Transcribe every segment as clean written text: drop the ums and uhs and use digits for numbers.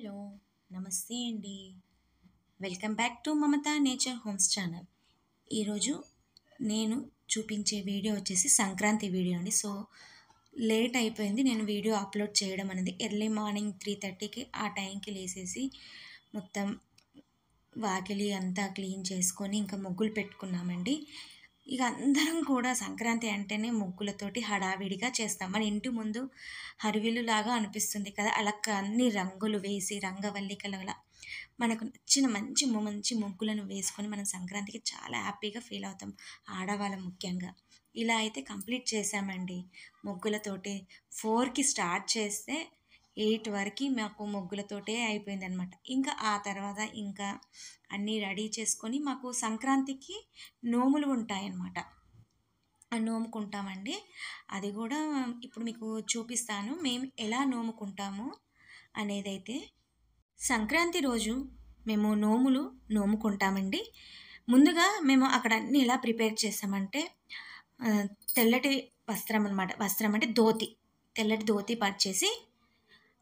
Hello నమస్తే అండి. Welcome back to Mamata nature homes channel. ఈరోజు నేను చూపించే వీడియో వచ్చేసి సంక్రాంతి వీడియో అండి. సో లేట్ అయిపోయింది నేను వీడియో అప్లోడ్ చేయడం అనేది. ఎర్లీ మార్నింగ్ 3:30కి ఆ టైంకి లేసేసి మొత్తం వాకిలి అంతా క్లీన్ చేసుకొని ఇంకా ముగ్గులు పెట్టుకున్నామండి. ఇక అందరం కూడా సంక్రాంతి అంటేనే ముగ్గులతోటి హడావిడిగా చేస్తాం. మన ఇంటి ముందు హరివిల్లులాగా అనిపిస్తుంది కదా, అలా అన్ని రంగులు వేసి రంగవల్లికలలా మనకు నచ్చిన మంచి మంచి ముగ్గులను వేసుకొని మనం సంక్రాంతికి చాలా హ్యాపీగా ఫీల్ అవుతాం, ఆడవాళ్ళం ముఖ్యంగా. ఇలా అయితే కంప్లీట్ చేసామండి ముగ్గులతోటి. 4కి స్టార్ట్ చేస్తే 8 వరకు మాకు ముగ్గులతోటే అయిపోయిందనమాట. ఇంకా ఆ తర్వాత ఇంకా అన్నీ రెడీ చేసుకొని మాకు సంక్రాంతికి నోములు ఉంటాయన్నమాట. నోముకుంటామండి. అది కూడా ఇప్పుడు మీకు చూపిస్తాను మేము ఎలా నోముకుంటాము అనేదైతే. సంక్రాంతి రోజు మేము నోముకుంటామండి. ముందుగా మేము అక్కడ అన్నీ ఎలా ప్రిపేర్ చేస్తామంటే తెల్లటి వస్త్రం అనమాట. వస్త్రం అంటే ధోతి, తెల్లటి ధోతి పర్చేసి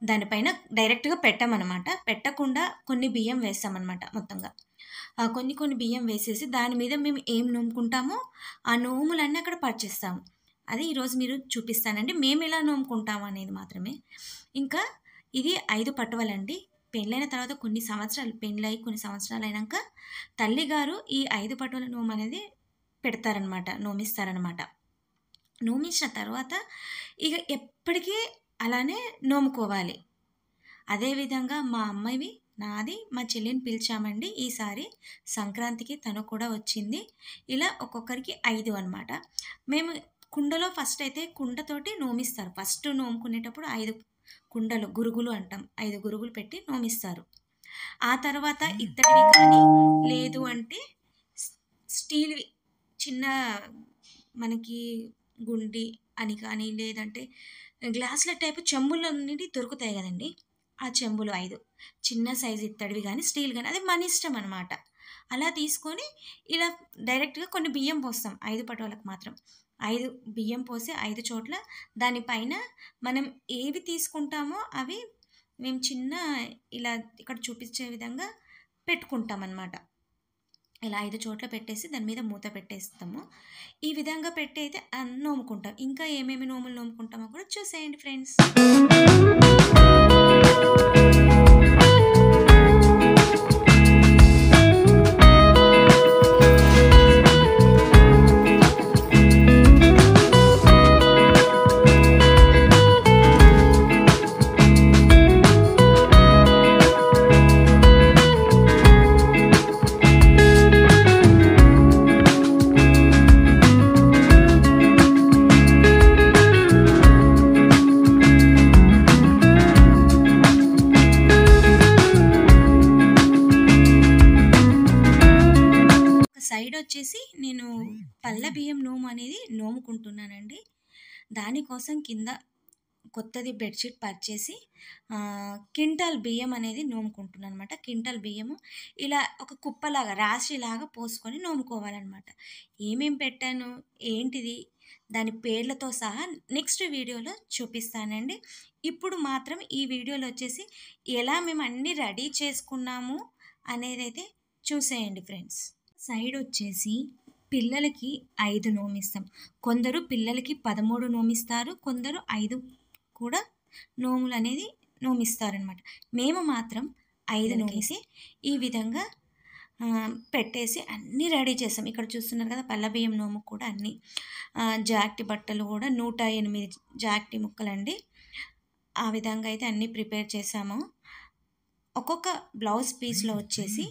దానిపైన డైరెక్ట్గా పెట్టమన్నమాట. పెట్టకుండా కొన్ని బియ్యం వేస్తామన్నమాట. మొత్తంగా కొన్ని బియ్యం వేసేసి దాని మీద మేము ఏం నోముకుంటామో ఆ నోములన్నీ అక్కడ పరిచేస్తాము. అది ఈరోజు మీరు చూపిస్తానండి మేము ఎలా నోముకుంటాము అనేది మాత్రమే. ఇంకా ఇది 5 పటవలండి. పెళ్ళైన తర్వాత కొన్ని సంవత్సరాలు అయినాక తల్లిగారు ఈ 5 పటవల నోము అనేది పెడతారనమాట, నోమిస్తారనమాట. నోమించిన తర్వాత ఇక ఎప్పటికీ అలానే నోముకోవాలి. అదేవిధంగా మా అమ్మాయివి, నాది, మా చెల్లిని పిలిచామండి ఈసారి సంక్రాంతికి. తను కూడా వచ్చింది. ఇలా ఒక్కొక్కరికి 5 అనమాట. మేము కుండలో ఫస్ట్ అయితే కుండతోటి నోమిస్తారు. ఫస్ట్ నోముకునేటప్పుడు 5 కుండలు, గురుగులు అంటాం, 5 గురుగులు పెట్టి నోమిస్తారు. ఆ తర్వాత ఇత్తడివి కానీ లేదు అంటే స్టీల్వి చిన్న మనకి గుండి అని కానీ లేదంటే గ్లాసుల టైపు చెంబులు అన్నిటి దొరుకుతాయి కదండి, ఆ చెంబులు 5 చిన్న సైజు ఇత్తడివి కానీ స్టీల్ కానీ, అది మన ఇష్టం అనమాట. అలా తీసుకొని ఇలా డైరెక్ట్గా కొన్ని బియ్యం పోస్తాం 5 పటోలకు మాత్రం. 5 బియ్యం పోసి 5 చోట్ల దానిపైన మనం ఏవి తీసుకుంటామో అవి మేము చిన్న ఇలా ఇక్కడ చూపించే విధంగా పెట్టుకుంటాం అన్నమాట. ఇలా 5 చోట్ల పెట్టేసి దాని మీద మూత పెట్టేస్తాము. ఈ విధంగా పెట్టి అయితే నోముకుంటాం. ఇంకా ఏమేమి నోములు నోముకుంటామో కూడా చూసేయండి ఫ్రెండ్స్. సైడ్ వచ్చేసి నేను పళ్ళ బియ్యం నోము అనేది నోముకుంటున్నానండి. దానికోసం కింద కొత్తది బెడ్షీట్ పర్చేసి క్వింటాల్ బియ్యం అనేది నోముకుంటున్నాను అనమాట. క్వింటాల్ బియ్యము ఇలా ఒక కుప్పలాగా రాశిలాగా పోసుకొని నోముకోవాలన్నమాట. ఏమేం పెట్టాను ఏంటిది దాని పేర్లతో సహా నెక్స్ట్ వీడియోలో చూపిస్తానండి. ఇప్పుడు మాత్రం ఈ వీడియోలో వచ్చేసి ఎలా మేము అన్నీ రెడీ చేసుకున్నాము అనేది అయితే చూసేయండి ఫ్రెండ్స్. సైడ్ వచ్చేసి పిల్లలకి 5 నోమిస్తాం. కొందరు పిల్లలకి 13 నోమిస్తారు, కొందరు 5 కూడా నోములు అనేది నోమిస్తారనమాట. మేము మాత్రం 5 నోమేసి ఈ విధంగా పెట్టేసి అన్నీ రెడీ చేస్తాం. ఇక్కడ చూస్తున్నారు కదా పళ్ళ బియ్యం నోము కూడా అన్నీ జాకెట్ బట్టలు కూడా 108 జాకెట్ ముక్కలండి. ఆ విధంగా అయితే అన్నీ ప్రిపేర్ చేసాము. ఒక్కొక్క బ్లౌజ్ పీస్లో వచ్చేసి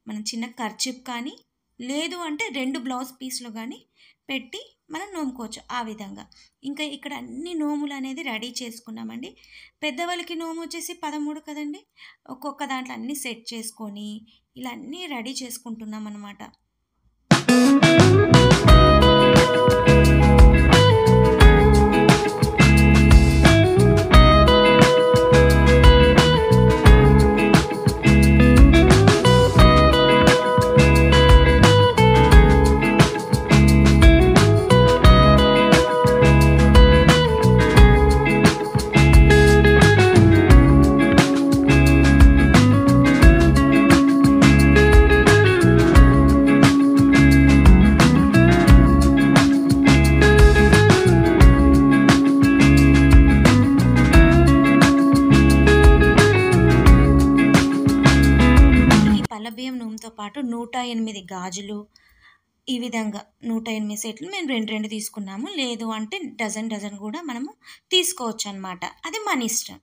మనం చిన్న కర్చీఫ్ కానీ లేదు అంటే 2 బ్లౌజ్ పీస్లు కానీ పెట్టి మనం నోముకోవచ్చు ఆ విధంగా. ఇంకా ఇక్కడ అన్ని నోములు అనేది రెడీ చేసుకున్నామండి. పెద్దవాళ్ళకి నోము వచ్చేసి 13 కదండి. ఒక్కొక్క దాంట్లో అన్నీ సెట్ చేసుకొని ఇలా అన్నీ రెడీ చేసుకుంటున్నాం అన్నమాట. బియ్యం నూనెతో పాటు 108 గాజులు, ఈ విధంగా 108 సెట్లు మేము 2 తీసుకున్నాము. లేదు అంటే డజన్ కూడా మనము తీసుకోవచ్చనమాట. అది మన ఇష్టం.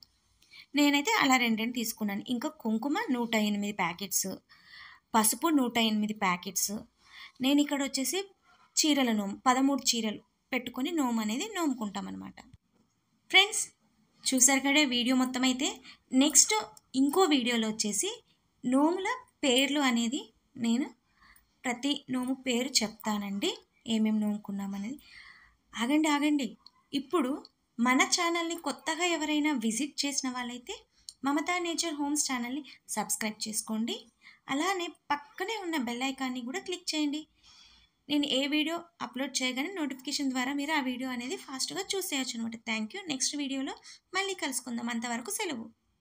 నేనైతే అలా 2 తీసుకున్నాను. ఇంకా కుంకుమ 108 ప్యాకెట్స్, పసుపు 108 ప్యాకెట్స్. నేనిక్కడొచ్చేసి చీరల నోము 13 చీరలు పెట్టుకొని నోము అనేది నోముకుంటామనమాట. ఫ్రెండ్స్ చూసారు కదా వీడియో మొత్తం అయితే. నెక్స్ట్ ఇంకో వీడియోలో వచ్చేసి నోముల పేర్లు అనేది నేను ప్రతి నోము పేరు చెప్తానండి, ఏమేమి నోముకున్నామనేది. ఆగండి. ఇప్పుడు మన ఛానల్ని కొత్తగా ఎవరైనా విజిట్ చేసిన వాళ్ళైతే మమతా నేచర్ హోమ్స్ ఛానల్ని సబ్స్క్రైబ్ చేసుకోండి. అలానే పక్కనే ఉన్న బెల్ ఐకాన్ని కూడా క్లిక్ చేయండి. నేను ఏ వీడియో అప్లోడ్ చేయగానే నోటిఫికేషన్ ద్వారా మీరు ఆ వీడియో అనేది ఫాస్ట్గా చూసేయచ్చు అనమాట. Thank you. నెక్స్ట్ వీడియోలో మళ్ళీ కలుసుకుందాం. అంతవరకు సెలవు.